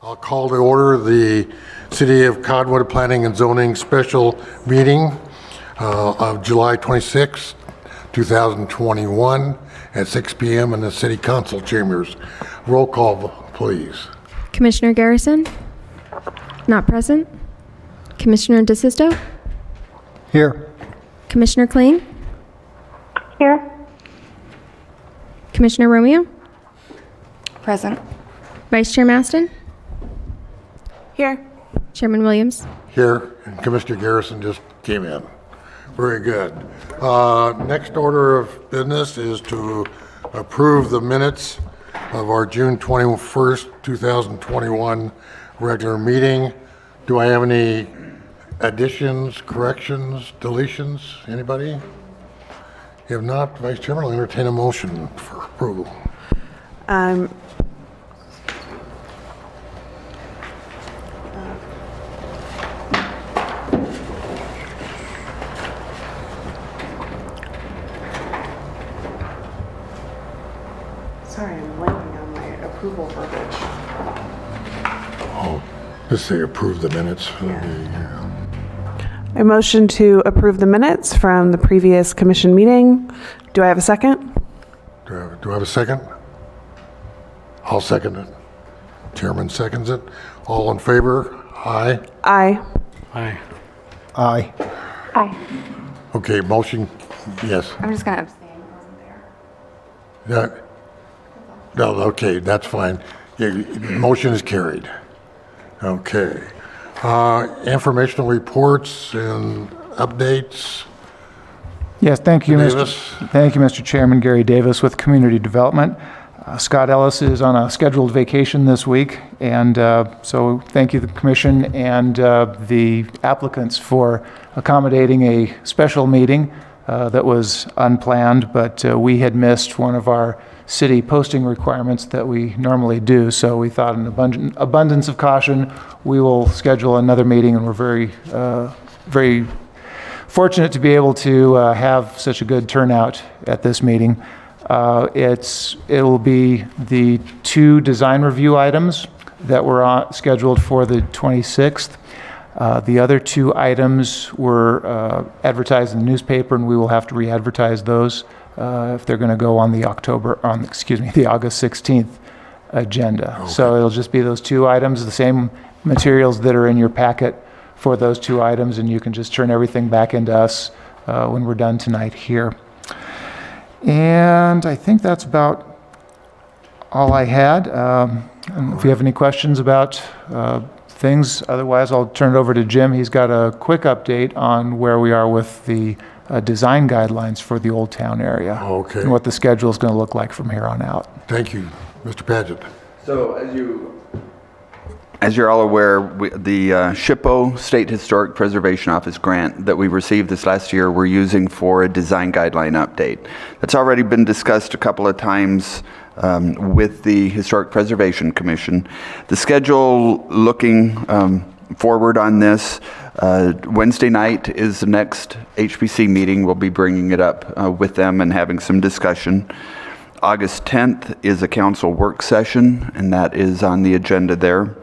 I'll call to order the City of Cottonwood Planning and Zoning Special Meeting of July 26, 2021 at 6 p.m. in the City Council chambers. Roll call, please. Commissioner Garrison? Not present. Commissioner DeSisto? Here. Commissioner Kling? Here. Commissioner Romeo? Present. Vice Chair Maston? Here. Chairman Williams? Here, and Commissioner Garrison just came in. Very good. Next order of business is to approve the minutes of our June 21st, 2021 regular meeting. Do I have any additions, corrections, deletions? Anybody? If not, Vice Chairman, I'll entertain a motion for approval. Sorry, I'm blanking on my approval verbiage. Oh, let's say approve the minutes. A motion to approve the minutes from the previous commission meeting. Do I have a second? Do I have a second? I'll second it. Chairman seconds it. All in favor? Aye. Aye. Aye. Aye. Aye. Okay, motion, yes. I'm just going to abstain. I wasn't there. No, okay, that's fine. Yeah, motion is carried. Okay. Informational reports and updates. Yes, thank you, Davis. Thank you, Mr. Chairman. Gary Davis with Community Development. Scott Ellis is on a scheduled vacation this week, and so thank you, the Commission and the applicants for accommodating a special meeting that was unplanned, but we had missed one of our city posting requirements that we normally do, so we thought in abundance of caution, we will schedule another meeting, and we're very fortunate to be able to have such a good turnout at this meeting. It will be the two design review items that were scheduled for the 26th. The other two items were advertised in the newspaper, and we will have to re-advertise those if they're going to go on the the August 16th agenda. Okay. So it'll just be those two items, the same materials that are in your packet for those two items, and you can just turn everything back into us when we're done tonight here. And I think that's about all I had. And if you have any questions about things, otherwise I'll turn it over to Jim. He's got a quick update on where we are with the design guidelines for the Old Town area. Okay. And what the schedule is going to look like from here on out. Thank you, Mr. Paget. So as you're all aware, the SHPO, State Historic Preservation Office grant that we received this last year, we're using for a design guideline update. That's already been discussed a couple of times with the Historic Preservation Commission. The schedule looking forward on this, Wednesday night is the next HPC meeting. We'll be bringing it up with them and having some discussion. August 10th is a council work session, and that is on the agenda there.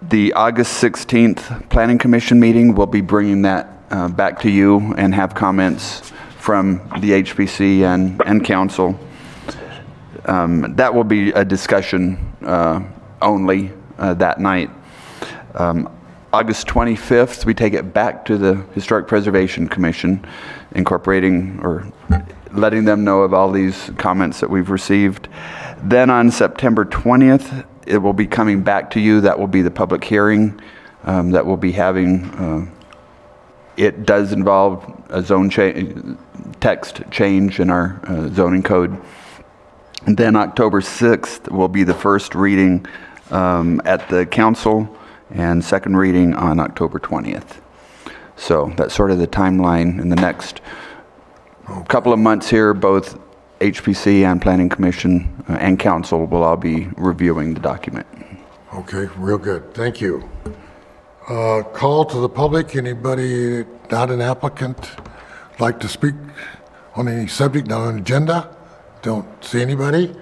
The August 16th Planning Commission meeting, we'll be bringing that back to you and have comments from the HPC and council. That will be a discussion only that night. August 25th, we take it back to the Historic Preservation Commission, incorporating or letting them know of all these comments that we've received. Then on September 20th, it will be coming back to you. That will be the public hearing that we'll be having. It does involve a text change in our zoning code. And then October 6th will be the first reading at the council and second reading on October 20th. So that's sort of the timeline in the next couple of months here. Both HPC and Planning Commission and Council will all be reviewing the document. Okay, real good. Thank you. Call to the public. Anybody not an applicant like to speak on any subject, not on an agenda? Don't see anybody.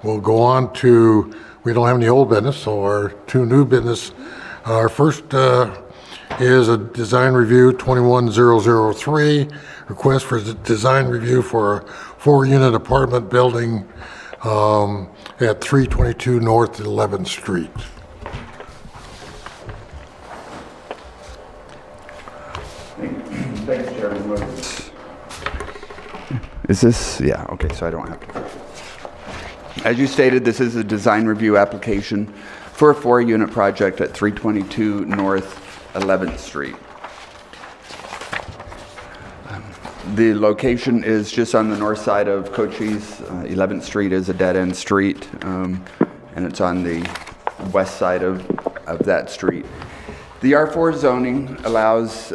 We'll go on to, we don't have any old business, so our two new business, our first is a design review 21003, request for design review for a 4-unit apartment building at 322 North 11th Street. Thanks, Chairman. Is this, yeah, okay, so I don't have to. As you stated, this is a design review application for a 4-unit project at 322 North 11th Street. The location is just on the north side of Cochise. 11th Street is a dead-end street, and it's on the west side of that street. The R4 zoning allows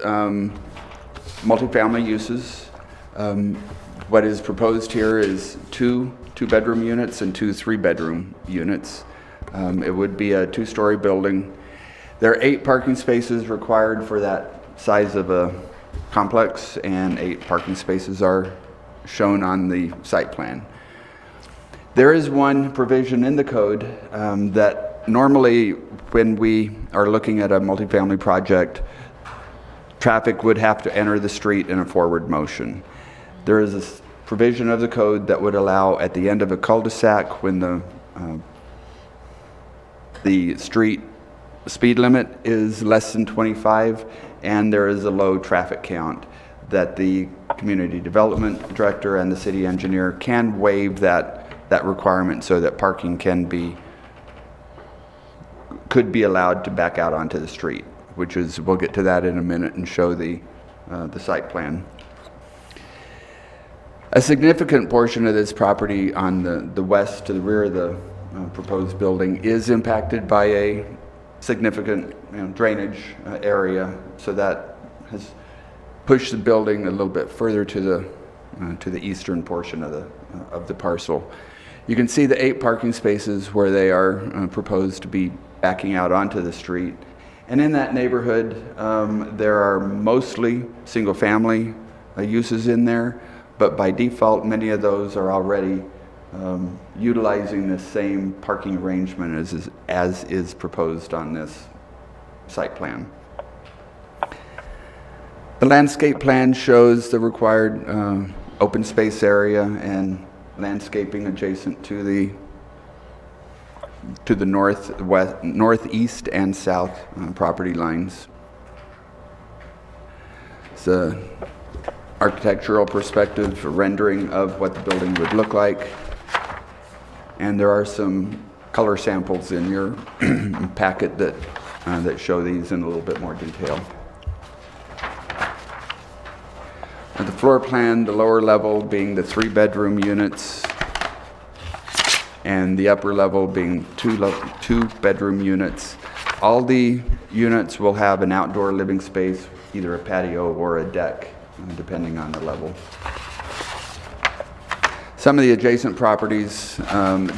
multifamily uses. What is proposed here is two two-bedroom units and 2 3-bedroom units. It would be a 2-story building. There are 8 parking spaces required for that size of a complex, and 8 parking spaces are shown on the site plan. There is one provision in the code that normally when we are looking at a multifamily project, traffic would have to enter the street in a forward motion. There is a provision of the code that would allow at the end of a cul-de-sac when the street speed limit is less than 25 and there is a low traffic count, that the community development director and the city engineer can waive that requirement so that parking could be allowed to back out onto the street, which is, we'll get to that in a minute and show the site plan. A significant portion of this property on the west to the rear of the proposed building is impacted by a significant drainage area, so that has pushed the building a little bit further to the eastern portion of the parcel. You can see the 8 parking spaces where they are proposed to be backing out onto the street. And in that neighborhood, there are mostly single-family uses in there, but by default, many of those are already utilizing the same parking arrangement as is proposed on this site plan. The landscape plan shows the required open space area and landscaping adjacent to the northeast and south property lines. It's an architectural perspective, a rendering of what the building would look like. And there are some color samples in your packet that show these in a little bit more detail. The floor plan, the lower level being the 3-bedroom units, and the upper level being 2-bedroom units. All the units will have an outdoor living space, either a patio or a deck, depending on the level. Some of the adjacent properties,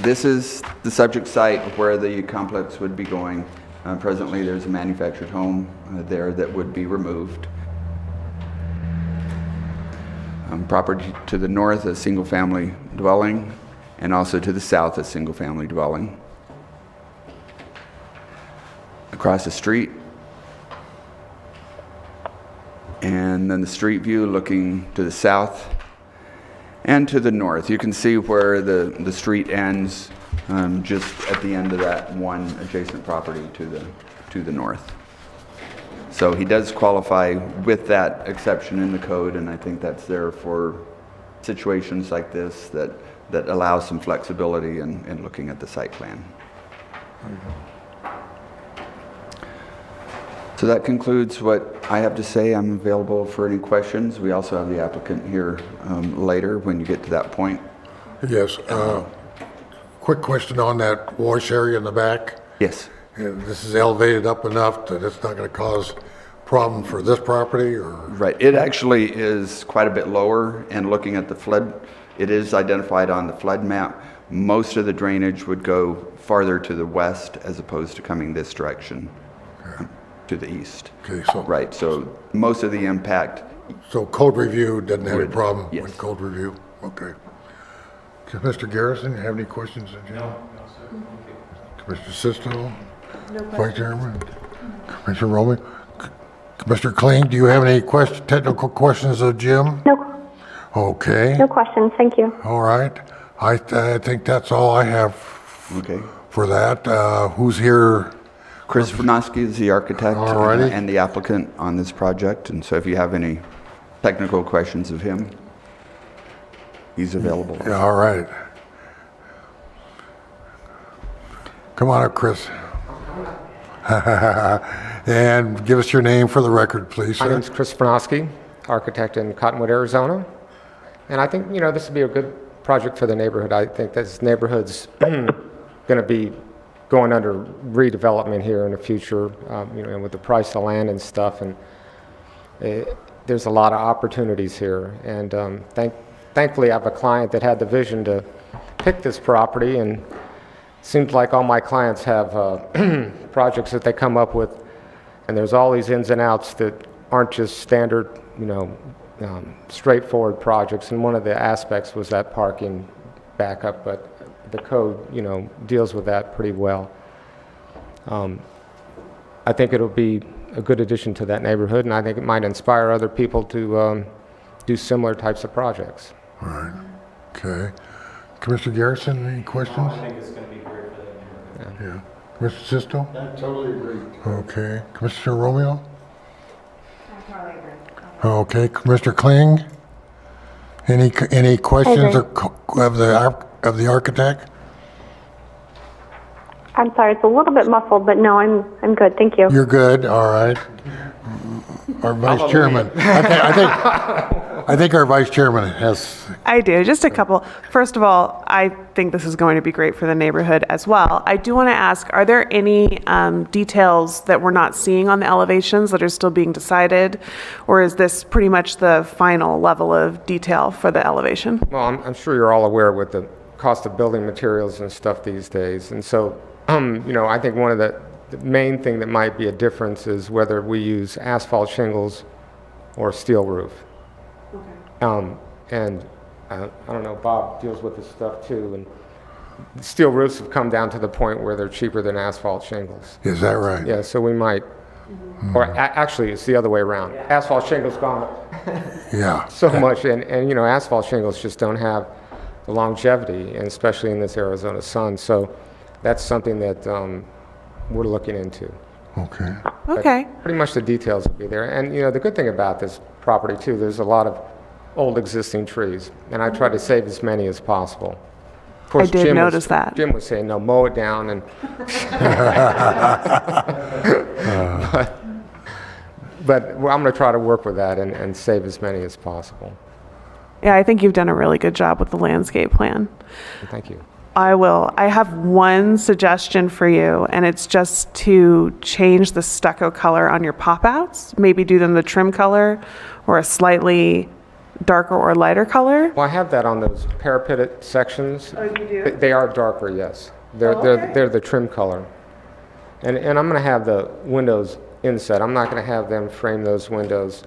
this is the subject site where the complex would be going. Presently, there's a manufactured home there that would be removed. Property to the north, a single-family dwelling, and also to the south, a single-family dwelling. Across the street, and then the street view looking to the south and to the north. You can see where the street ends just at the end of that one adjacent property to the north. So he does qualify with that exception in the code, and I think that's there for situations like this that allow some flexibility in looking at the site plan. So that concludes what I have to say. I'm available for any questions. We also have the applicant here later when you get to that point. Yes. Quick question on that wash area in the back. Yes. This is elevated up enough that it's not going to cause problem for this property, or? Right. It actually is quite a bit lower, and looking at the flood, it is identified on the flood map. Most of the drainage would go farther to the west as opposed to coming this direction. Okay. To the east. Okay, so. Right. So most of the impact. So code review doesn't have any problem yes. with code review? Okay. Mr. Garrison, you have any questions? No, sir. Commissioner Sisto? Vice Chairman? Commissioner Romeo? Commissioner Kling, do you have any technical questions of Jim? No, Okay, no questions. Thank you. all right. I think that's all I have Okay. for that. Who's here? Chris Vernosky is the architect Alrighty. and the applicant on this project, and so if you have any technical questions of him, he's available. Yeah, all right. Come on up, Chris. And give us your name for the record, please, My sir. name's Chris Franowski, architect in Cottonwood, Arizona. And I think, this would be a good project for the neighborhood. I think this neighborhood's going to be going under redevelopment here in the future, and with the price of land and stuff. And there's a lot of opportunities here. And thankfully, I have a client that had the vision to pick this property. And it seems like all my clients have projects that they come up with. And there's all these ins and outs that aren't just standard, straightforward projects. And one of the aspects was that parking backup, but the code, deals with that pretty well. I think it'll be a good addition to that neighborhood, and I think it might inspire other people to do similar types of projects. All right, okay. Commissioner Garrison, any questions? I think it's going to be great for that neighborhood. Yeah. Commissioner Sisto? I totally agree. Okay. Commissioner Romeo? I totally agree. Okay. Commissioner Kling? Any questions of the architect? I'm sorry, it's a little bit muffled, but no, I'm good. Thank you. You're good, all right. Our vice chairman. I think our vice chairman has, I do. Just a couple. First of all, I think this is going to be great for the neighborhood as well. I do want to ask, are there any details that we're not seeing on the elevations that are still being decided? Or is this pretty much the final level of detail for the elevation? Well, I'm sure you're all aware with the cost of building materials and stuff these days. And so, I think one of the main thing that might be a difference is whether we use asphalt shingles or steel roof. And I don't know, Bob deals with this stuff too, and steel roofs have come down to the point where they're cheaper than asphalt shingles. is that right? Yeah, so we might, or actually it's the other way around. Asphalt shingles gone up Yeah. so much, and asphalt shingles just don't have the longevity, and especially in this Arizona sun. So that's something that we're looking into. Okay. But Okay. pretty much the details will be there. And, the good thing about this property, too, there's a lot of old existing trees, and I try to save as many as possible. Of course, I did notice that. Jim was saying, no, mow it down, and... but I'm going to try to work with that and save as many as possible. Yeah, I think you've done a really good job with the landscape plan. Thank you. I have one suggestion for you, and it's just to change the stucco color on your pop-outs. Maybe do them the trim color or a slightly darker or lighter color. Well, I have that on those parapeted sections. Oh, you do? They are darker, yes. They're the trim color. And I'm going to have the windows inset. I'm not going to have them frame those windows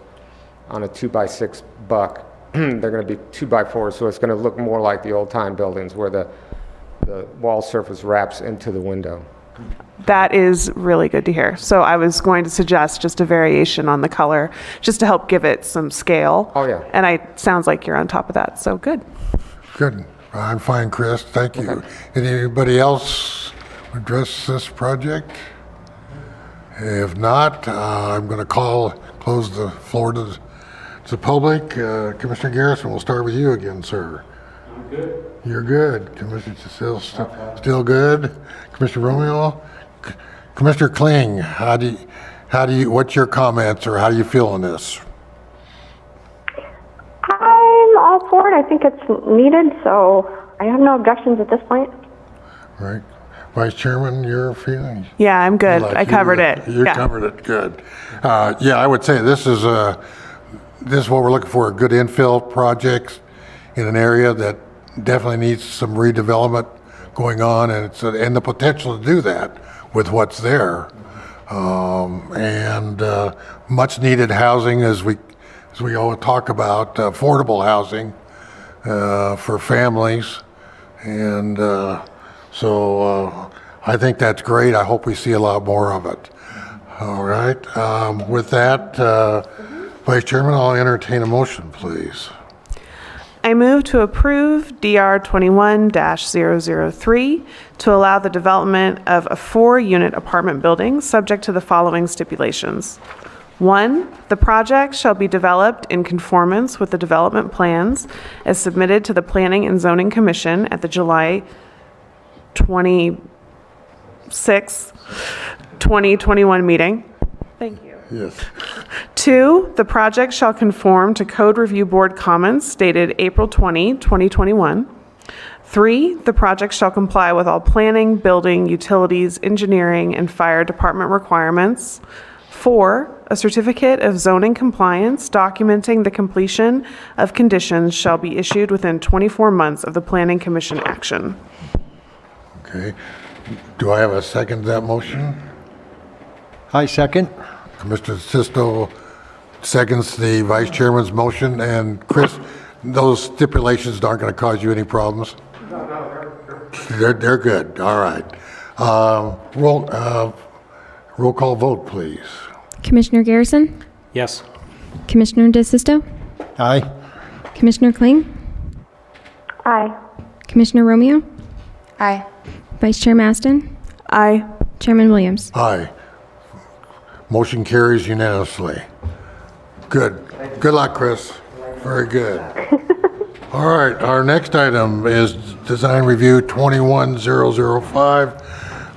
on a 2x6 buck. They're going to be 2x4, so it's going to look more like the old-time buildings where the wall surface wraps into the window. That is really good to hear. So I was going to suggest just a variation on the color, just to help give it some scale. Oh, yeah. And it sounds like you're on top of that, so good. Good. I'm fine, Chris. Thank you. Anybody else address this project? If not, I'm going to close the floor to the public. Commissioner Garrison, we'll start with you again, sir. I'm good. You're good. Commissioner still good. Commissioner Romeo, Commissioner Kling, what's your comments or how do you feel on this? I'm all for it. I think it's needed, so I have no objections at this point. Right. Vice Chairman, your feelings? Yeah, I'm good. Like I covered it. You Yeah. covered it, good. Yeah, I would say this is what we're looking for, a good infill project in an area that definitely needs some redevelopment going on, and and the potential to do that with what's there. And much needed housing, as we all talk about, affordable housing for families. And so I think that's great. I hope we see a lot more of it. All right. With that, Vice Chairman, I'll entertain a motion, please. I move to approve DR 21-003 to allow the development of a 4-unit apartment building subject to the following stipulations. 1, the project shall be developed in conformance with the development plans as submitted to the Planning and Zoning Commission at the July 26, 2021 meeting. Thank you. Yes. 2, the project shall conform to Code Review Board comments dated April 20, 2021. 3, the project shall comply with all planning, building, utilities, engineering, and fire department requirements. 4, a certificate of zoning compliance documenting the completion of conditions shall be issued within 24 months of the Planning Commission action. Okay. Do I have a second to that motion? I second. Mr. Sisto seconds the Vice Chairman's motion. And Chris, those stipulations aren't going to cause you any problems? No, they're good. All right. Roll call vote, please. Commissioner Garrison? Yes. Commissioner DeSisto? Aye. Commissioner Kling? Aye. Commissioner Romeo? Aye. Vice Chair Maston? Aye. Chairman Williams? Aye. Motion carries unanimously. Good. Good luck, Chris. Very good. All right, our next item is Design Review 21005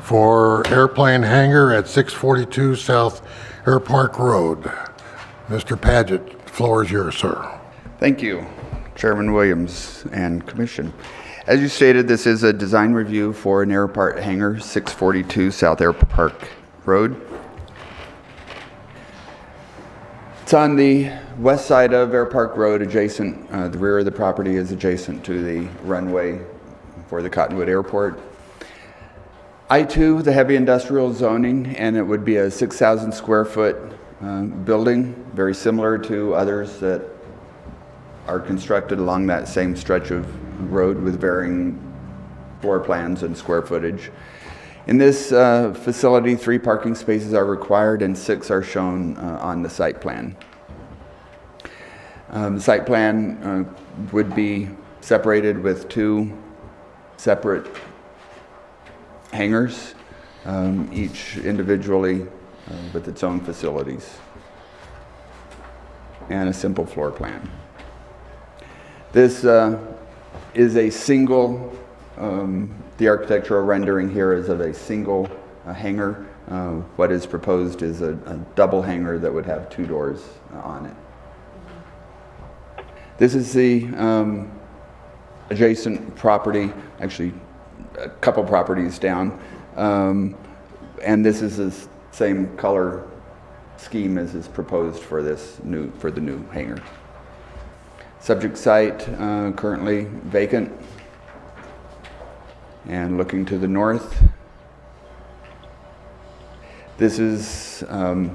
for Airplane Hangar at 642 South Air Park Road. Mr. Paget, the floor is yours, sir. Thank you, Chairman Williams and Commission. As you stated, this is a design review for an airport hangar, 642 South Air Park Road. It's on the west side of Air Park Road, adjacent, the rear of the property is adjacent to the runway for the Cottonwood Airport. I-2, the heavy industrial zoning, and it would be a 6,000 square foot building, very similar to others that are constructed along that same stretch of road with varying floor plans and square footage. In this facility, 3 parking spaces are required and 6 are shown on the site plan. The site plan would be separated with 2 separate hangars, each individually with its own facilities, and a simple floor plan. This is a single, the architectural rendering here is of a single hangar. What is proposed is a double hangar that would have 2 doors on it. This is the adjacent property, actually a couple properties down, and this is the same color scheme as is proposed for the new hangar. Subject site currently vacant. And looking to the north, this is the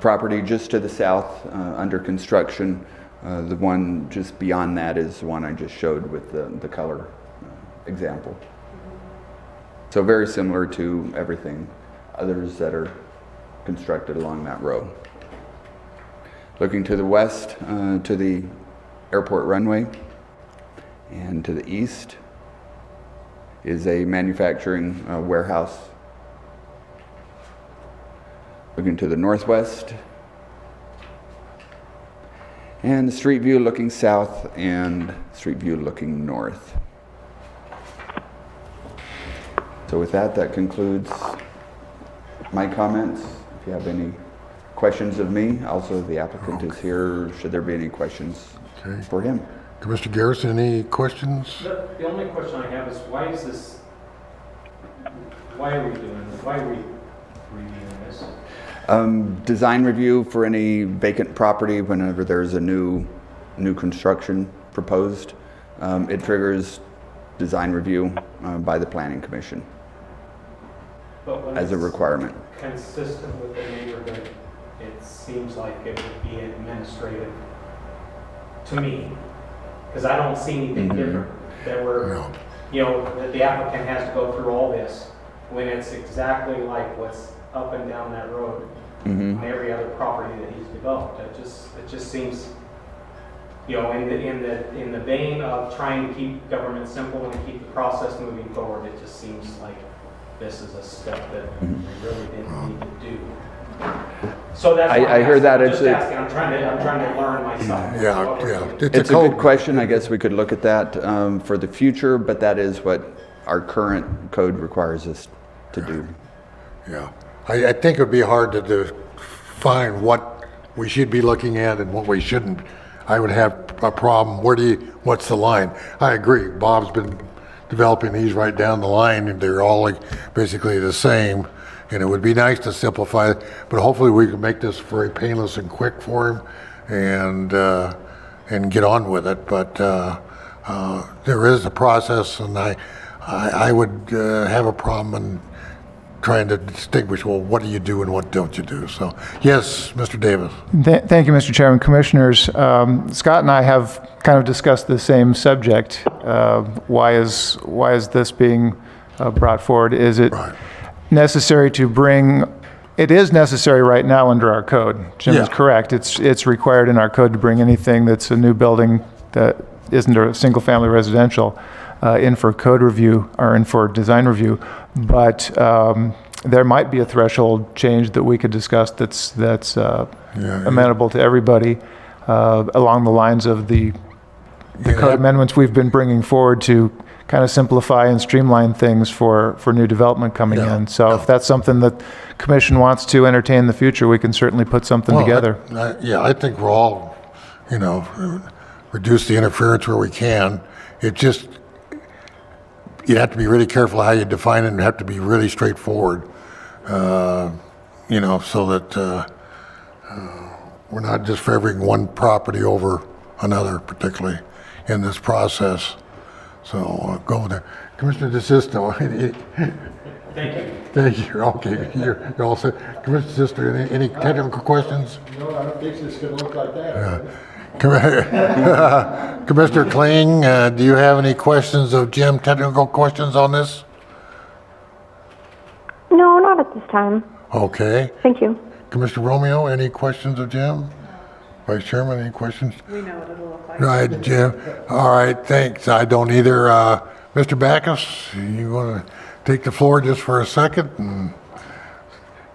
property just to the south under construction. The one just beyond that is the one I just showed with the color example. So very similar to everything others that are constructed along that road. Looking to the west, to the airport runway, and to the east is a manufacturing warehouse. Looking to the northwest, and the street view looking south and street view looking north. So with that, that concludes my comments. If you have any questions of me, also the applicant is here. Should there be any questions for him? Commissioner Garrison, any questions? The only question I have is why are we doing this? Why are we reviewing this? Design review for any vacant property whenever there's a new construction proposed. It triggers design review by the Planning Commission as a requirement. Consistent with the neighborhood, it seems like it would be administrative to me, because I don't see anything different that we're, No. that the applicant has to go through all this when it's exactly like what's up and down that road on every other property that he's developed. It just seems, you know, in the vein of trying to keep government simple and keep the process moving forward, it just seems like this is a step that we really didn't need to do. So that's why I hear that. I'm just asking. I'm trying to learn myself. Yeah. It's a good question. I guess we could look at that for the future, but that is what our current code requires us to do. Yeah. I think it would be hard to define what we should be looking at and what we shouldn't. I would have a problem. What's the line? I agree. Bob's been developing these right down the line, and they're all like basically the same. And it would be nice to simplify it, but hopefully we can make this very painless and quick for him, and get on with it. But there is a process, and I would have a problem in trying to distinguish, well, what do you do and what don't you do? So, yes, Mr. Davis. Thank you, Mr. Chairman. Commissioners, Scott and I have kind of discussed the same subject. Why is this being brought forward? Is it necessary to bring? It is necessary right now under our code. Jim is correct. It's required in our code to bring anything that's a new building that isn't a single-family residential in for code review or in for design review. But there might be a threshold change that we could discuss that's amenable to everybody along the lines of the code amendments we've been bringing forward to kind of simplify and streamline things for new development coming in. So if that's something that Commission wants to entertain in the future, we can certainly put something together. I think we're all, reduce the interference where we can. It just, you have to be really careful how you define it, and have to be really straightforward, so that we're not just favoring one property over another, particularly in this process. So go there. Commissioner DeSisto. Thank you. Thank you. Okay, you're all set. Commissioner DeSisto, any technical questions? No, I don't think it's going to look like that. Commissioner Kling, do you have any questions of Jim, technical questions on this? No, not at this time. Okay. Thank you. Commissioner Romeo, any questions of Jim? Vice Chairman, any questions? We know what it'll look like. Right, Jim. All right, thanks. I don't either. Mr. Backus, you want to take the floor just for a second? And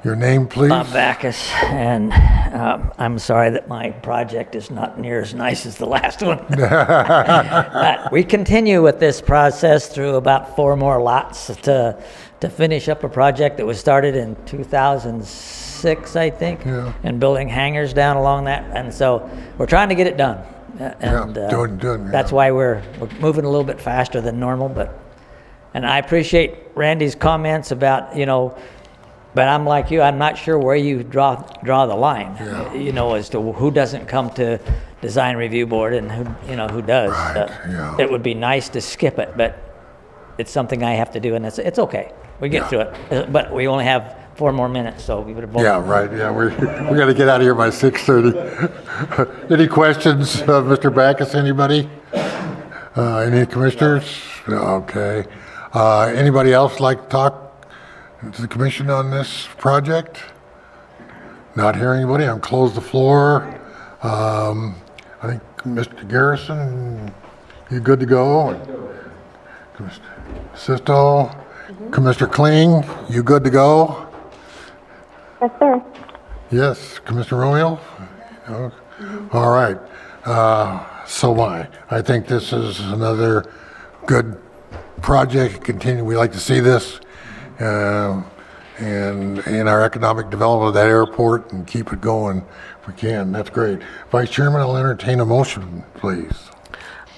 your name, please? Bob Backus, and I'm sorry that my project is not near as nice as the last one. But we continue with this process through about 4 more lots to finish up a project that was started in 2006, I think, and building hangars down along that. And so we're trying to get it done. And that's why we're moving a little bit faster than normal. And I appreciate Randy's comments about, but I'm like you, I'm not sure where you draw the line, as to who doesn't come to design review board and who does. Right, It would be nice to skip it, but it's something I have to do, and it's okay. We get through it, but we only have 4 more minutes, so we would have. Yeah, right. Yeah, we got to get out of here by 6:30. Any questions, Mr. Backus? Anybody? Any commissioners? Okay. Anybody else like to talk to the commission on this project? Not hearing anybody. I'm close the floor. I think Mr. Garrison, you good to go? Commissioner Sisto, Commissioner Kling, you good to go? Yes, sir. Yes, Commissioner Romeo? All right. So am I. I think this is another good project. We like to see this and in our economic development of that airport and keep it going if we can. That's great. Vice Chairman, I'll entertain a motion, please.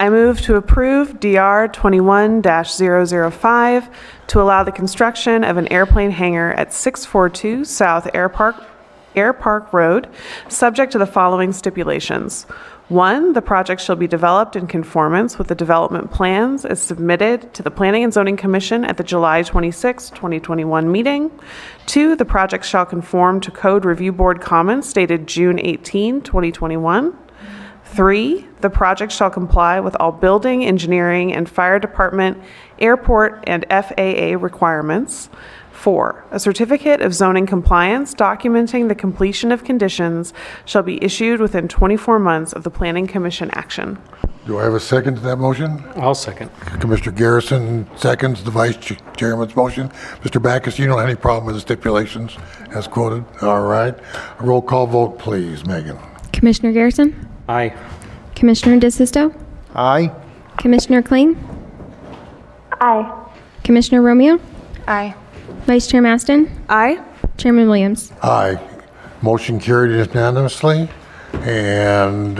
I move to approve DR 21-005 to allow the construction of an airplane hangar at 642 South Air Park Road, subject to the following stipulations. 1, the project shall be developed in conformance with the development plans as submitted to the Planning and Zoning Commission at the July 26, 2021 meeting. 2, the project shall conform to Code Review Board comments dated June 18, 2021. 3, the project shall comply with all building, engineering, and fire department, airport, and FAA requirements. 4, a certificate of zoning compliance documenting the completion of conditions shall be issued within 24 months of the Planning Commission action. Do I have a second to that motion? I'll second. Commissioner Garrison seconds the Vice Chairman's motion. Mr. Backus, you don't have any problem with the stipulations as quoted? All right. A roll call vote, please, Megan. Commissioner Garrison? Aye. Commissioner DeSisto? Aye. Commissioner Kling? Aye. Commissioner Romeo? Aye. Vice Chair Maston? Aye. Chairman Williams? Aye. Motion carried unanimously. And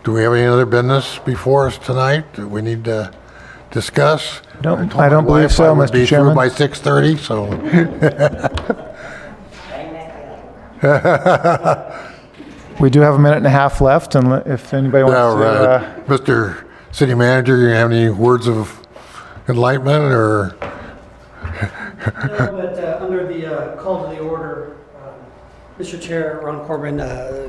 do we have any other business before us tonight that we need to discuss? No, told I don't my believe wife so, I would Mr. be through Chairman. by 6:30, so. We do have a minute and a half left, and if anybody All wants to... right. Mr. City Manager, you have any words of enlightenment or? No, but under the call to the order, Mr. Chair, Ron Corbin,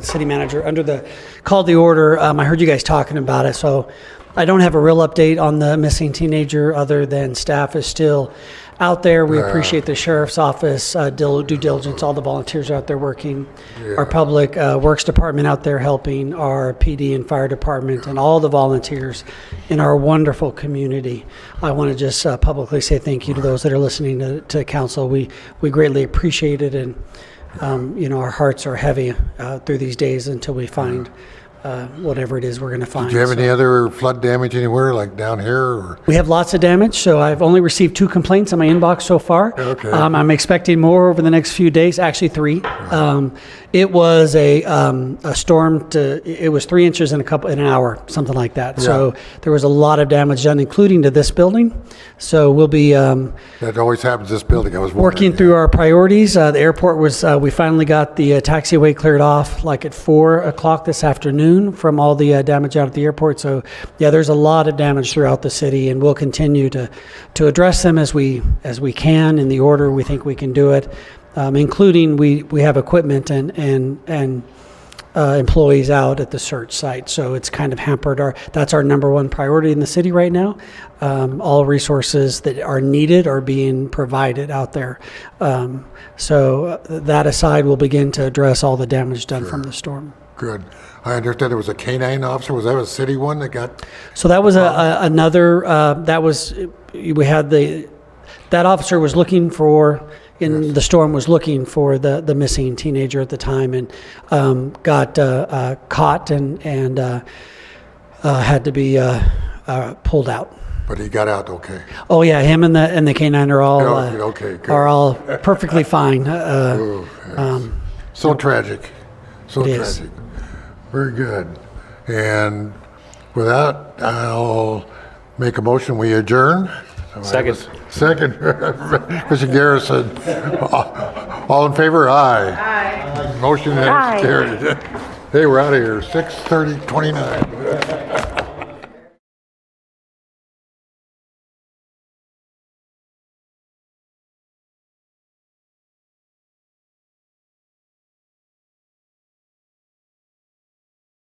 City Manager, under the call to the order, I heard you guys talking about it, so I don't have a real update on the missing teenager other than staff is still out there. We appreciate the Sheriff's Office, due diligence, all the volunteers out there working, our Public Works Department out there helping, our PD and Fire Department, and all the volunteers in our wonderful community. I want to just publicly say thank you to those that are listening to council. We greatly appreciate it, and our hearts are heavy through these days until we find whatever it is we're going to find. Do you have any other flood damage anywhere, like down here? Or? We have lots of damage, so I've only received 2 complaints in my inbox so far. Okay. I'm expecting more over the next few days, actually 3. It was a storm. It was 3 inches in an hour, something like that. Yeah. So there was a lot of damage done, including to this building. So we'll be That always happens to this building. I was working wondering. through our priorities. The airport was, we finally got the taxiway cleared off like at 4 o'clock this afternoon from all the damage out at the airport. So yeah, there's a lot of damage throughout the city, and we'll continue to address them as we can in the order we think we can do it, including we have equipment and employees out at the search site. So it's kind of hampered that's our number one priority in the city right now. All resources that are needed are being provided out there. So that aside, we'll begin to address all the damage done from the storm. Good. I understand there was a canine officer. Was that a city one that got? So that was another, we had that officer was looking for, the storm was looking for the missing teenager at the time, and got caught and had to be pulled out. But he got out okay. Oh yeah, him and the canine are all Okay, good. are all perfectly fine. Oh, yes. So tragic. So It tragic. is. Very good. And with that, I'll make a motion. We adjourn. Second. Second. Mr. Garrison. All in favor? Aye. Aye. Motion is Aye. carried. Hey, we're out of here. 6:29.